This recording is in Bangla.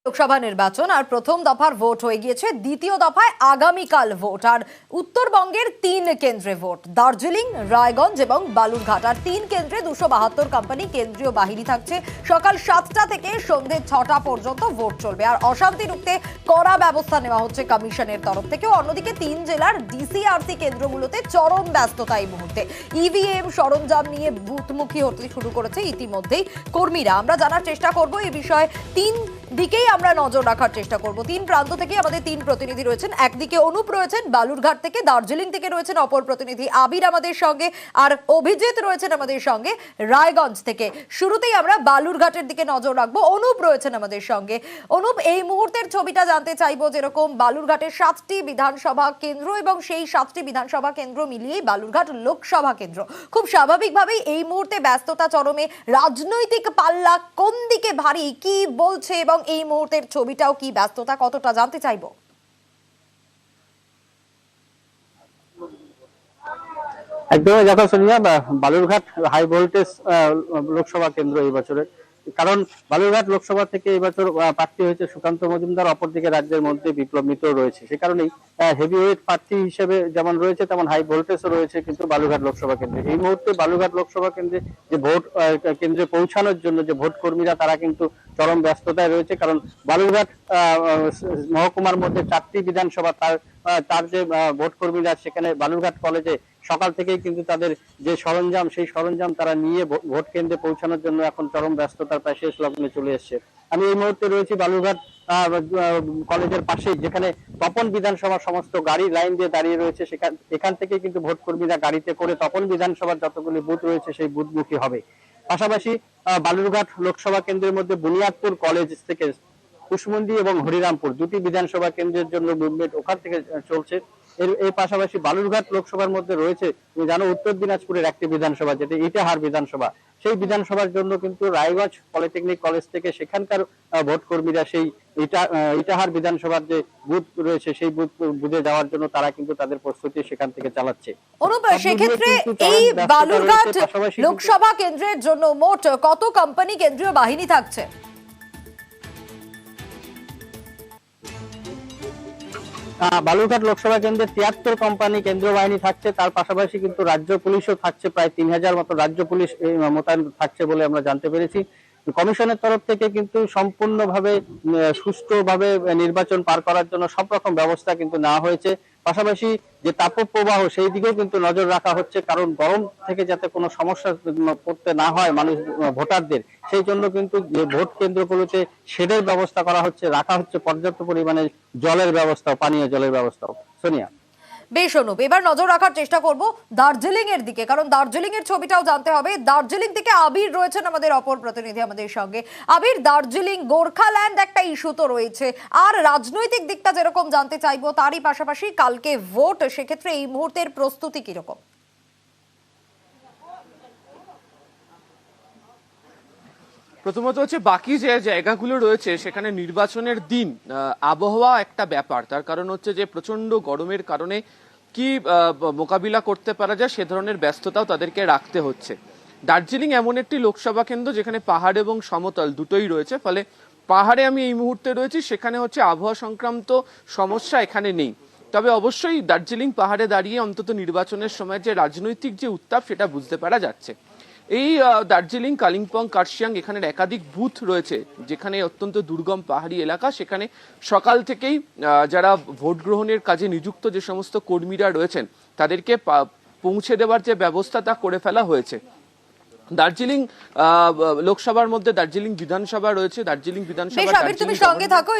লোকসভা নির্বাচন আর প্রথম দফার ভোট হয়ে গিয়েছে, দ্বিতীয় দফায় আগামীকাল ভোট। আর উত্তরবঙ্গের 3 কেন্দ্রে ভোট, দার্জিলিং, রায়গঞ্জ এবং বালুরঘাট। আর 3 কেন্দ্রে 272 কোম্পানি কেন্দ্রীয় বাহিনী থাকছে। সকাল 7টা থেকে সন্ধে 6টা পর্যন্ত ভোট চলবে। আর অশান্তি রুখতে কড়া ব্যবস্থা নেওয়া হচ্ছে কমিশনের তরফ থেকে। অন্যদিকে 3 জেলার ডিসিআরসি কেন্দ্রগুলোতে চরম ব্যস্ততা এই মুহূর্তে। ইভিএম সরঞ্জাম নিয়ে বুথমুখী হতে শুরু করেছে ইতিমধ্যেই কর্মীরা। আমরা জানার চেষ্টা করব এই বিষয়ে, 3 দিকেই আমরা নজর রাখার চেষ্টা করব। 3 প্রান্ত থেকে আমাদের 3 প্রতিনিধি রয়েছেন। একদিকে অনুপ রয়েছেন বালুরঘাট থেকে, দার্জিলিং থেকে রয়েছেন অপর প্রতিনিধি আবির আমাদের সঙ্গে, আর অভিজিৎ রয়েছেন আমাদের সঙ্গে রায়গঞ্জ থেকে। শুরুতেই আমরা বালুরঘাটের দিকে নজর রাখবো। অনুপ রয়েছেন আমাদের সঙ্গে। অনুপ, এই মুহূর্তের ছবিটা জানতে চাইবো। যেরকম বালুরঘাটের 7টি বিধানসভা কেন্দ্র এবং সেই 7টি বিধানসভা কেন্দ্র মিলিয়েই বালুরঘাট লোকসভা কেন্দ্র। খুব স্বাভাবিকভাবেই এই মুহূর্তে ব্যস্ততা চরমে। রাজনৈতিক পাল্লা কোন দিকে ভারী, কি বলছে এবং এই মুহূর্তের ছবিটাও কি, ব্যস্ততা কতটা, জানতে চাইবো। একদমই দেখো সোনিয়া, বালুরঘাট হাই ভোল্টেজ লোকসভা কেন্দ্র এই বছরের। কারণ বালুরঘাট লোকসভা থেকে এবছর প্রার্থী হয়েছে সুকান্ত মজুমদার, অপরদিকে রাজ্যের মধ্যে বিপ্লব মিত্র রয়েছে। সে কারণেই হেভিওয়েট প্রার্থী হিসেবে যেমন রয়েছে তেমন হাই ভোল্টেজও রয়েছে কিন্তু বালুরঘাট লোকসভা কেন্দ্রে। এই মুহূর্তে বালুরঘাট লোকসভা কেন্দ্রে যে ভোট কেন্দ্রে পৌঁছানোর জন্য যে ভোট কর্মীরা, তারা কিন্তু চরম ব্যস্ততায় রয়েছে। কারণ বালুরঘাট মহকুমার মধ্যে 4টি বিধানসভা, তার যে ভোট কর্মীরা সেখানে বালুরঘাট কলেজে সকাল থেকেই কিন্তু তাদের যে সরঞ্জাম, সেই সরঞ্জাম তারা নিয়ে ভোট কেন্দ্রে পৌঁছানোর জন্য এখন চরম ব্যস্ততার প্রায় শেষ লগ্নে চলে এসছে। আমি এই মুহূর্তে রয়েছি বালুরঘাট কলেজের পাশেই, যেখানে তপন বিধানসভার সমস্ত গাড়ি লাইন দিয়ে দাঁড়িয়ে রয়েছে। এখান থেকে কিন্তু ভোট কর্মীরা গাড়িতে করে তপন বিধানসভার যতগুলি বুথ রয়েছে সেই বুথমুখী হবে। পাশাপাশি বালুরঘাট লোকসভা কেন্দ্রের মধ্যে বুনিয়াদপুর কলেজ থেকে কুশমন্ডি এবং হরিরামপুর 2টি বিধানসভা কেন্দ্রের জন্য মুভমেন্ট ওখান থেকে চলছে। এর পাশাপাশি বালুরঘাট লোকসভার মধ্যে রয়েছে, তুমি জানো, উত্তর দিনাজপুরের একটি বিধানসভা, যেটা ইটাহার বিধানসভা। সেই বিধানসভার জন্য কিন্তু রায়গঞ্জ পলিটেকনিক কলেজ থেকে সেখানকার ভোট কর্মীরা সেই ইটাহার বিধানসভার যে বুথ রয়েছে সেই বুথে যাওয়ার জন্য তারা কিন্তু তাদের প্রস্তুতি সেখান থেকে চালাচ্ছে। অনুপ, সেক্ষেত্রে এই বালুরঘাট লোকসভা কেন্দ্রের জন্য মোট কত কোম্পানি কেন্দ্রীয় বাহিনী থাকছে? বালুরঘাট লোকসভা কেন্দ্রে 73 কোম্পানি কেন্দ্রীয় বাহিনী থাকছে। তার পাশাপাশি কিন্তু রাজ্য পুলিশও থাকছে, প্রায় 3000 মতো রাজ্য পুলিশ মোতায়েন থাকছে বলে আমরা জানতে পেরেছি। কমিশনের তরফ থেকে কিন্তু সম্পূর্ণভাবে সুষ্ঠুভাবে নির্বাচন পার করার জন্য সব রকম ব্যবস্থা কিন্তু নেওয়া হয়েছে। পাশাপাশি যে তাপপ্রবাহ, সেই দিকেও কিন্তু নজর রাখা হচ্ছে, কারণ গরম থেকে যাতে কোনো সমস্যা পড়তে না হয় মানুষ ভোটারদের, সেই জন্য কিন্তু যে ভোট কেন্দ্রগুলোতে শেডের ব্যবস্থা করা হচ্ছে, রাখা হচ্ছে পর্যাপ্ত পরিমাণে জলের ব্যবস্থা, পানীয় জলের ব্যবস্থাও। সোনিয়া, বেশ অনুপ, এবার নজর রাখার চেষ্টা করব দার্জিলিং এর দিকে, কারণ দার্জিলিং এর ছবিটাও জানতে হবে। দার্জিলিং থেকে আবির রয়েছেন আমাদের অপর প্রতিনিধি আমাদের সঙ্গে। আবির, দার্জিলিং গোর্খাল্যান্ড একটা ইস্যু তো রয়েছে, আর রাজনৈতিক দিকটা যেরকম জানতে চাইবো, তারই পাশাপাশি কালকে ভোট, সেক্ষেত্রে এই মুহূর্তের প্রস্তুতি কিরকম? প্রথমত হচ্ছে বাকি যে জায়গাগুলো রয়েছে সেখানে নির্বাচনের দিন আবহাওয়া একটা ব্যাপার। তার কারণ হচ্ছে যে প্রচন্ড গরমের কারণে কি মোকাবিলা করতে পারা যায় সে ধরনের ব্যস্ততাও তাদেরকে রাখতে হচ্ছে। দার্জিলিং এমন একটি লোকসভা কেন্দ্র যেখানে পাহাড় এবং সমতল দুটোই রয়েছে, ফলে পাহাড়ে আমি এই মুহূর্তে রয়েছি, সেখানে হচ্ছে আবহাওয়া সংক্রান্ত সমস্যা এখানে নেই। তবে অবশ্যই দার্জিলিং পাহাড়ে দাঁড়িয়ে অন্তত নির্বাচনের সময় যে রাজনৈতিক যে উত্তাপ সেটা বুঝতে পারা যাচ্ছে। এই দার্জিলিং, কালিম্পং, কার্শিয়াং এখানের একাধিক বুথ রয়েছে যেখানে অত্যন্ত দুর্গম পাহাড়ি এলাকা। সেখানে সকাল থেকেই যারা ভোট গ্রহণের কাজে নিযুক্ত যে সমস্ত কর্মীরা রয়েছেন তাদেরকে পৌঁছে দেওয়ার যে ব্যবস্থা তা করে ফেলা হয়েছে। দার্জিলিং লোকসভার মধ্যে দার্জিলিং বিধানসভা রয়েছে। দার্জিলিং বিধানসভা, তুমি সঙ্গে থাকো।